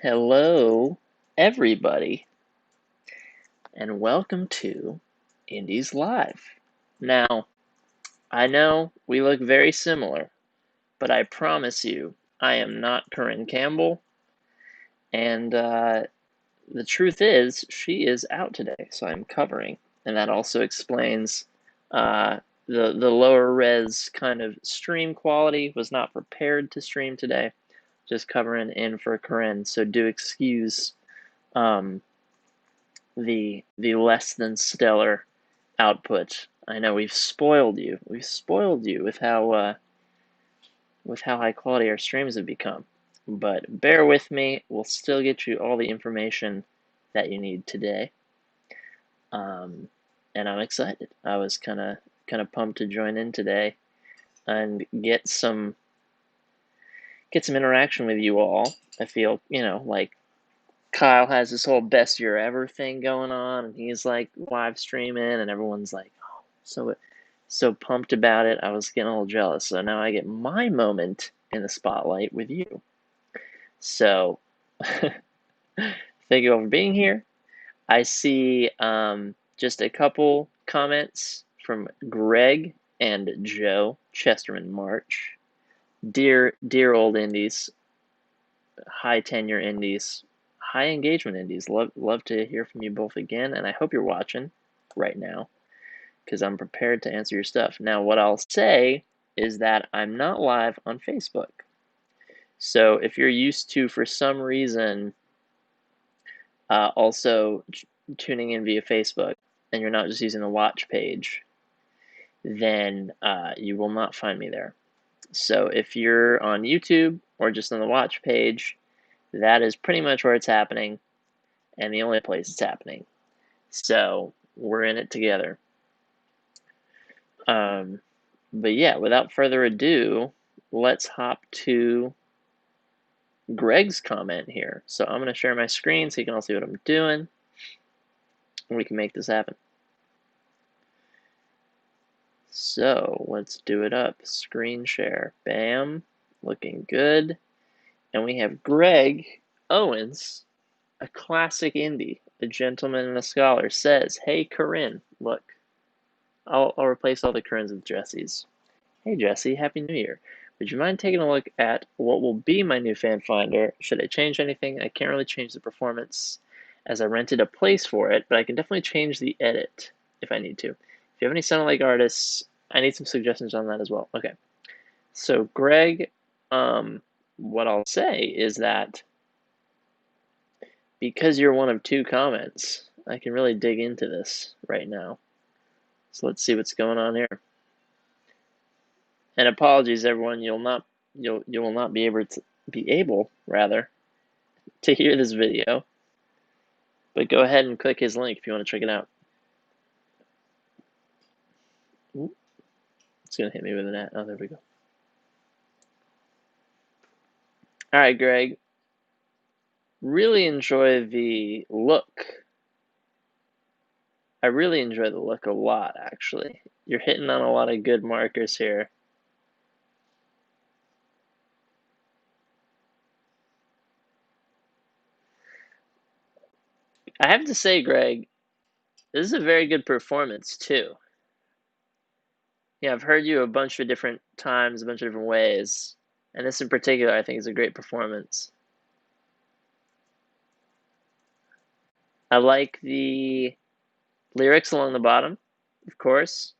Hello, everybody, and welcome to Indies Live. Now, I know we look very similar, but I promise you, I am not Corrin Campbell, and the truth is, she is out today, so I'm covering, and that also explains the lower res kind of stream quality. Was not prepared to stream today, just covering in for Corrin, so do excuse the less than stellar output. I know we've spoiled you. We've spoiled you with how high quality our streams have become. But bear with me. We'll still get you all the information that you need today. And I'm excited. I was kind of pumped to join in today and get some interaction with you all. I feel, like Kyle has this whole best year ever thing going on, and he's like live streaming, and everyone's like, oh, so pumped about it. I was getting a little jealous. So now I get my moment in the spotlight with you. So thank you all for being here. I see just a couple comments from Greg and Joe Chesterman March. Dear old indies, high tenure indies, high engagement indies. Love to hear from you both again, and I hope you're watching right now because I'm prepared to answer your stuff. Now, what I'll say is that I'm not live on Facebook. So if you're used to, for some reason, also tuning in via Facebook, and you're not just using the watch page, then you will not find me there. So if you're on YouTube or just on the watch page, that is pretty much where it's happening, and the only place it's happening. So we're in it together. But yeah, without further ado, let's hop to Greg's comment here. So I'm going to share my screen so you can all see what I'm doing, and we can make this happen. So let's do it up. Screen share. Bam. Looking good. And we have Greg Owens, a classic indie, a gentleman and a scholar, says, "Hey, Corrin, look, I'll replace all the Corrins with Jessies. Hey, Jesse, Happy New Year. Would you mind taking a look at what will be my new fan finder? Should I change anything? I can't really change the performance as I rented a place for it, but I can definitely change the edit if I need to. If you have any sound-alike artists, I need some suggestions on that as well." Okay. So, Greg, what I'll say is that because you're one of two comments, I can really dig into this right now. So let's see what's going on here. And apologies, everyone. You will not be able to hear this video. But go ahead and click his link if you want to check it out. Ooh, it's gonna hit me with an ad. Oh, there we go. All right, Greg. Really enjoy the look. I really enjoy the look a lot, actually. You're hitting on a lot of good markers here. I have to say, Greg, this is a very good performance, too. Yeah, I've heard you a bunch of different times, a bunch of different ways. And this in particular, I think, is a great performance. I like the lyrics along the bottom, of course.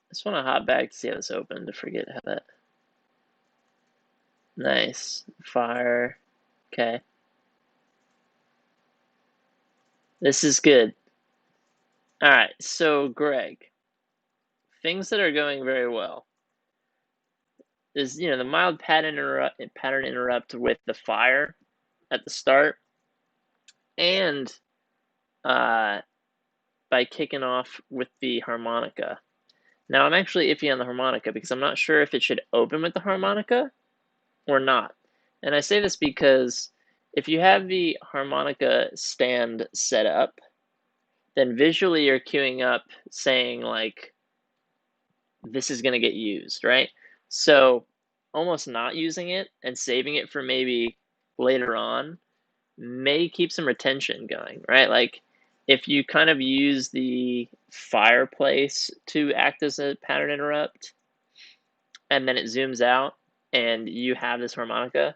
I just want to hop back to see how this opened to forget how that. Nice. Fire. Okay. This is good. All right, so Greg, things that are going very well is, the mild pattern interrupt with the fire at the start, and by kicking off with the harmonica. Now, I'm actually iffy on the harmonica because I'm not sure if it should open with the harmonica or not. And I say this because if you have the harmonica stand set up, then visually you're queuing up saying like this is going to get used, right? So almost not using it and saving it for maybe later on may keep some retention going, right? Like if you kind of use the fireplace to act as a pattern interrupt and then it zooms out and you have this harmonica,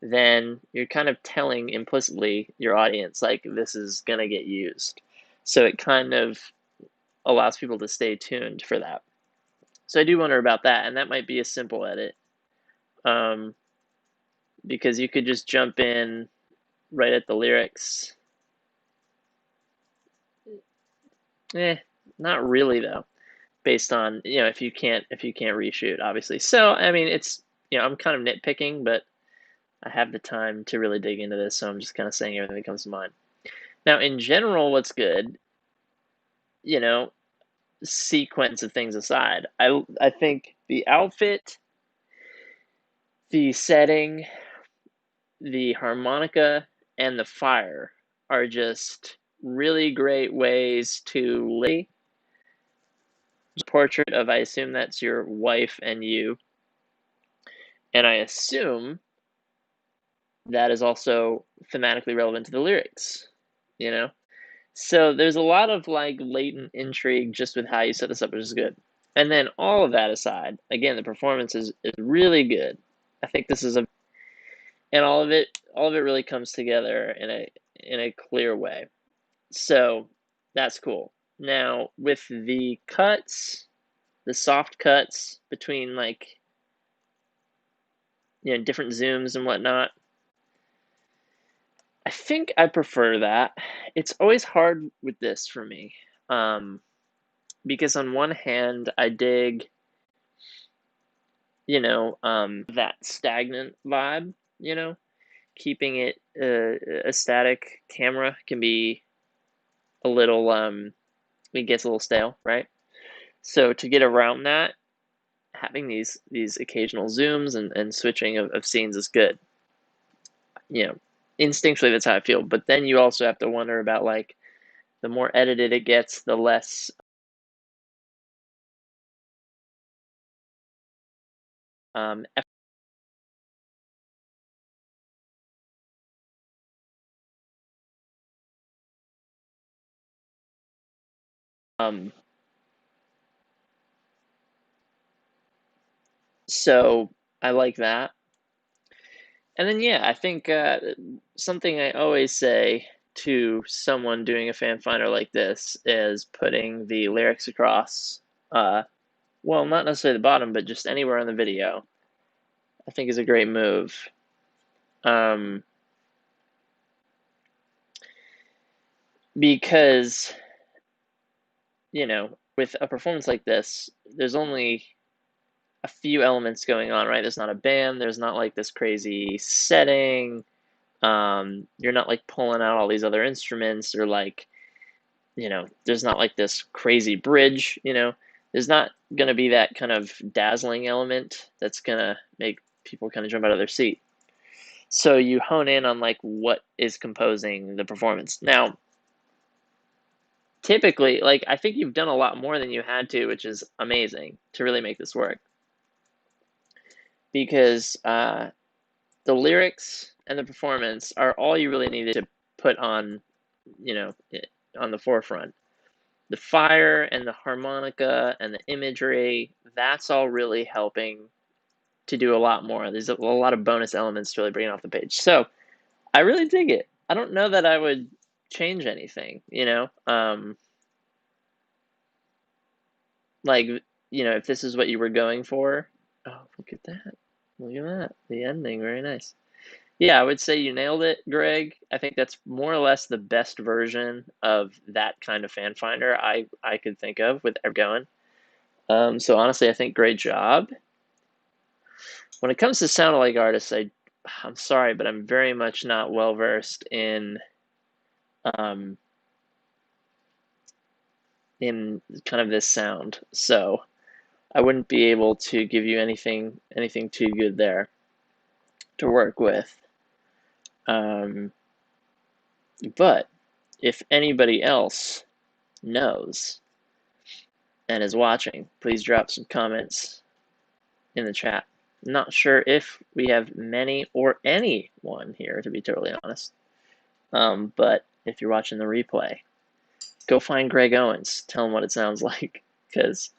then you're kind of telling implicitly your audience, like, this is going to get used. So it kind of allows people to stay tuned for that. So I do wonder about that, and that might be a simple edit, because you could just jump in right at the lyrics. Not really though, based on, if you can't reshoot, obviously. So I mean, it's, I'm kind of nitpicking, but I have the time to really dig into this, so I'm just kind of saying everything that comes to mind. Now, in general, what's good, sequence of things aside, I think the outfit, the setting, the harmonica, and the fire are just really great ways to lay a portrait of, I assume that's your wife and you, and I assume that is also thematically relevant to the lyrics, you know? So there's a lot of like latent intrigue just with how you set this up, which is good. And then all of that aside, again, the performance is really good. I think this is and all of it really comes together in a clear way. So that's cool. Now with the cuts, the soft cuts between like, different zooms and whatnot, I think I prefer that. It's always hard with this for me. Because on one hand, I dig, that stagnant vibe, keeping it a static camera can be a little, it gets a little stale, right? So to get around that, having these occasional zooms and switching of scenes is good. Instinctually, that's how I feel. But then you also have to wonder about, like, the more edited it gets, the less effort. Um, so I like that. And then, yeah, I think something I always say to someone doing a fan finder like this is putting the lyrics across, well, not necessarily the bottom, but just anywhere on the video, I think is a great move. Because, with a performance like this, there's only a few elements going on, right? There's not a band, there's not like this crazy setting. You're not like pulling out all these other instruments, or like, there's not like this crazy bridge, there's not going to be that kind of dazzling element that's going to make people kind of jump out of their seat. So you hone in on like what is composing the performance. Now, typically, like, I think you've done a lot more than you had to, which is amazing to really make this work. Because the lyrics and the performance are all you really needed to put on, on the forefront. The fire and the harmonica and the imagery, that's all really helping to do a lot more. There's a lot of bonus elements to really bring it off the page. So I really dig it. I don't know that I would change anything, like, if this is what you were going for. Oh, look at that. Look at that. The ending, very nice. Yeah, I would say you nailed it, Greg. I think that's more or less the best version of that kind of fan finder I could think of with going. So honestly, I think great job. When it comes to sound-alike artists, I'm sorry, but I'm very much not well versed in kind of this sound, so I wouldn't be able to give you anything too good there to work with. But if anybody else knows and is watching, please drop some comments in the chat. Not sure if we have many or anyone here, to be totally honest. But if you're watching the replay, go find Greg Owens. Tell him what it sounds like, because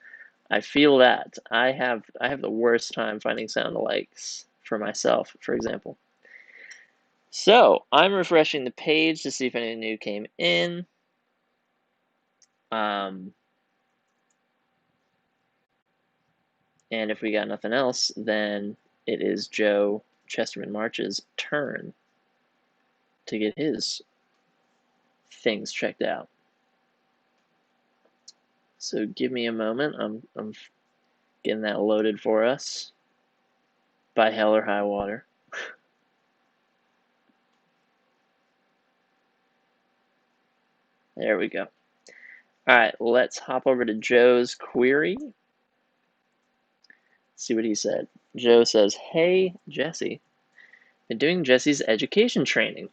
I feel that I have the worst time finding sound alikes for myself, for example. So I'm refreshing the page to see if anything new came in. And if we got nothing else, then it is Joe Chesterman March's turn to get his things checked out. So give me a moment. I'm getting that loaded for us by hell or high water. There we go. All right, let's hop over to Joe's query. See what he said. Joe says, "Hey, Jesse, been doing Jesse's education training.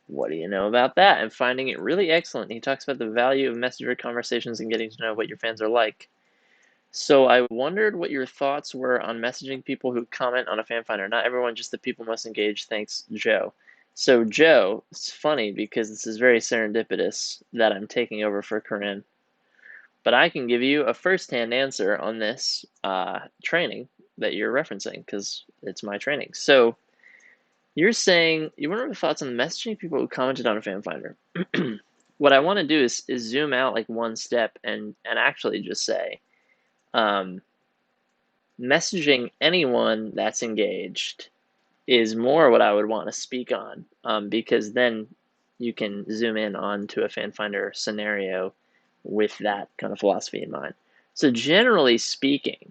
What do you know about that? I'm finding it really excellent. He talks about the value of messenger conversations and getting to know what your fans are like. So I wondered what your thoughts were on messaging people who comment on a fan finder. Not everyone, just the people most engaged. Thanks, Joe." So Joe, it's funny because this is very serendipitous that I'm taking over for Corrin, but I can give you a first-hand answer on this training that you're referencing because it's my training. So you're saying you want to know thoughts on messaging people who commented on a fan finder. What I want to do is zoom out like one step and actually just say, messaging anyone that's engaged is more what I would want to speak on, because then you can zoom in onto a fan finder scenario with that kind of philosophy in mind. So generally speaking,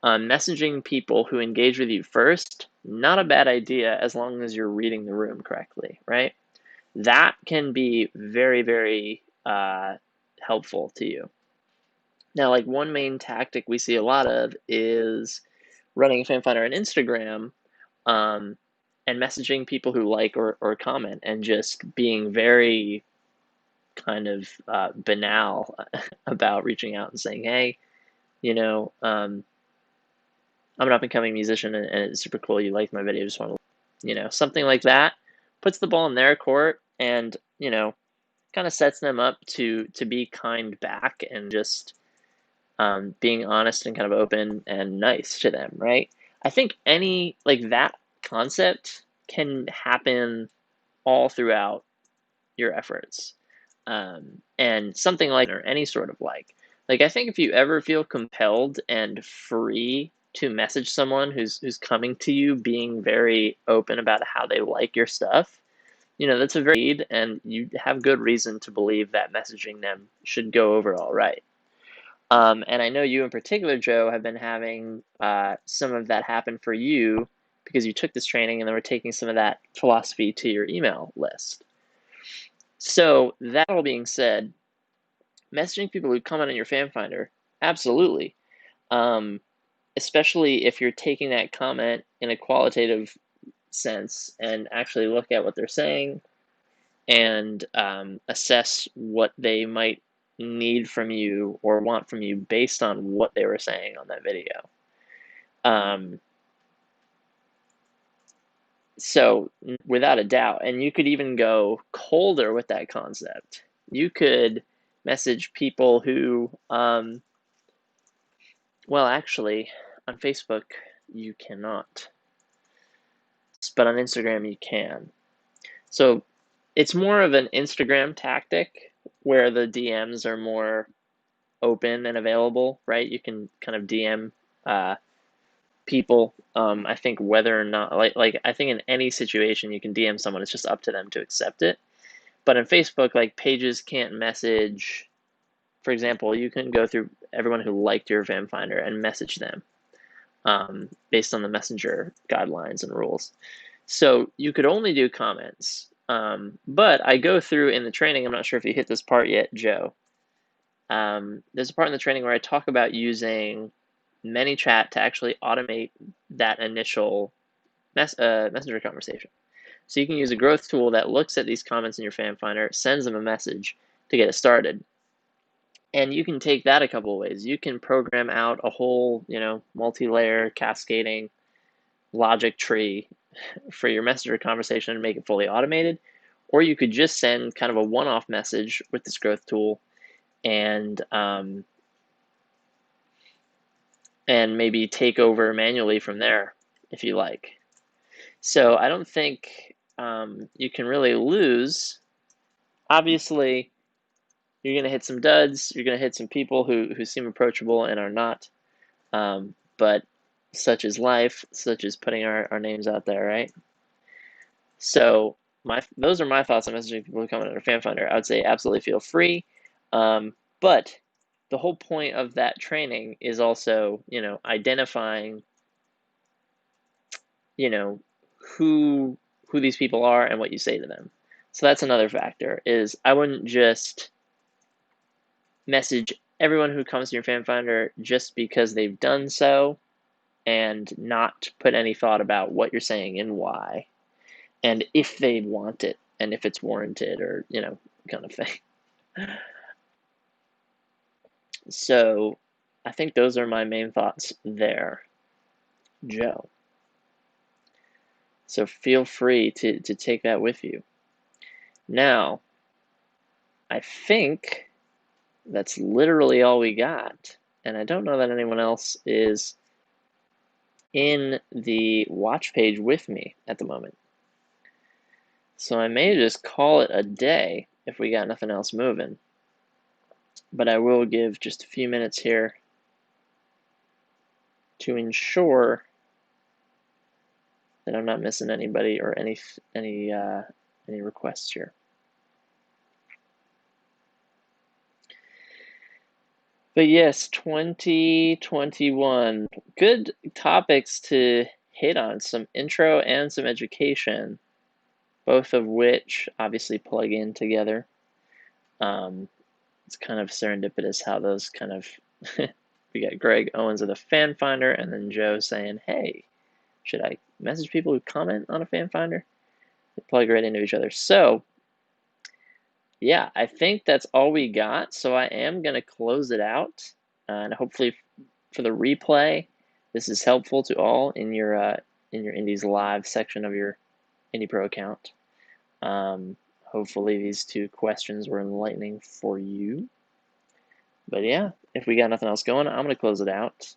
messaging people who engage with you first, not a bad idea as long as you're reading the room correctly, right? That can be very, very helpful to you. Now, like one main tactic we see a lot of is running a fan finder on Instagram and messaging people who like or comment and just being very kind of banal about reaching out and saying, "Hey, you know, I'm an up-and-coming musician and it's super cool you like my video, just want to," something like that puts the ball in their court and, kind of sets them up to be kind back and just being honest and kind of open and nice to them, right? I think any like that concept can happen all throughout your efforts. And something like, or any sort of like I think if you ever feel compelled and free to message someone who's coming to you being very open about how they like your stuff, that's a very need, and you have good reason to believe that messaging them should go over all right. And I know you in particular, Joe, have been having some of that happen for you because you took this training and then we're taking some of that philosophy to your email list. So that all being said, messaging people who comment on your fan finder, absolutely. Especially if you're taking that comment in a qualitative sense and actually look at what they're saying and assess what they might need from you or want from you based on what they were saying on that video. So without a doubt, and you could even go colder with that concept. You could message people who, well, actually, on Facebook, you cannot, but on Instagram, you can. So it's more of an Instagram tactic where the DMs are more open and available, right? You can kind of DM people. I think whether or not, like I think in any situation you can DM someone, it's just up to them to accept it. But in Facebook, like pages can't message. For example, you can go through everyone who liked your fan finder and message them based on the messenger guidelines and rules. So you could only do comments. But I go through in the training, I'm not sure if you hit this part yet, Joe. There's a part in the training where I talk about using ManyChat to actually automate that initial messenger conversation. So you can use a growth tool that looks at these comments in your fan finder, sends them a message to get it started. And you can take that a couple of ways. You can program out a whole, multi-layer cascading logic tree for your messenger conversation and make it fully automated. Or you could just send kind of a one-off message with this growth tool and maybe take over manually from there if you like. So I don't think you can really lose. Obviously, you're going to hit some duds. You're going to hit some people who seem approachable and are not. But such is life, such as putting our names out there, right? So those are my thoughts on messaging people who comment on our fan finder. I would say absolutely feel free. But the whole point of that training is also, identifying, who these people are and what you say to them. So that's another factor, is I wouldn't just message everyone who comes to your fan finder just because they've done so and not put any thought about what you're saying and why, and if they want it and if it's warranted, or kind of thing. So I think those are my main thoughts there, Joe. So feel free to take that with you. Now, I think that's literally all we got. And I don't know that anyone else is in the watch page with me at the moment. So I may just call it a day if we got nothing else moving. But I will give just a few minutes here to ensure that I'm not missing anybody or any requests here. But yes, 2021, good topics to hit on, some intro and some education, both of which obviously plug in together. It's kind of serendipitous how those kind of, we got Greg Owens of the Fan Finder, and then Joe saying, hey, should I message people who comment on a fan finder? They plug right into each other. So yeah, I think that's all we got. So I am going to close it out. And hopefully for the replay, this is helpful to all in your Indies Live section of your Indie Pro account. Hopefully these two questions were enlightening for you. But yeah, if we got nothing else going, I'm going to close it out.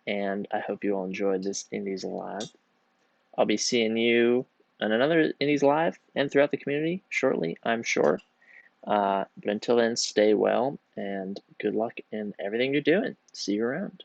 And I hope you all enjoyed this Indies Live. I'll be seeing you on another Indies Live and throughout the community shortly, I'm sure. But until then, stay well and good luck in everything you're doing. See you around.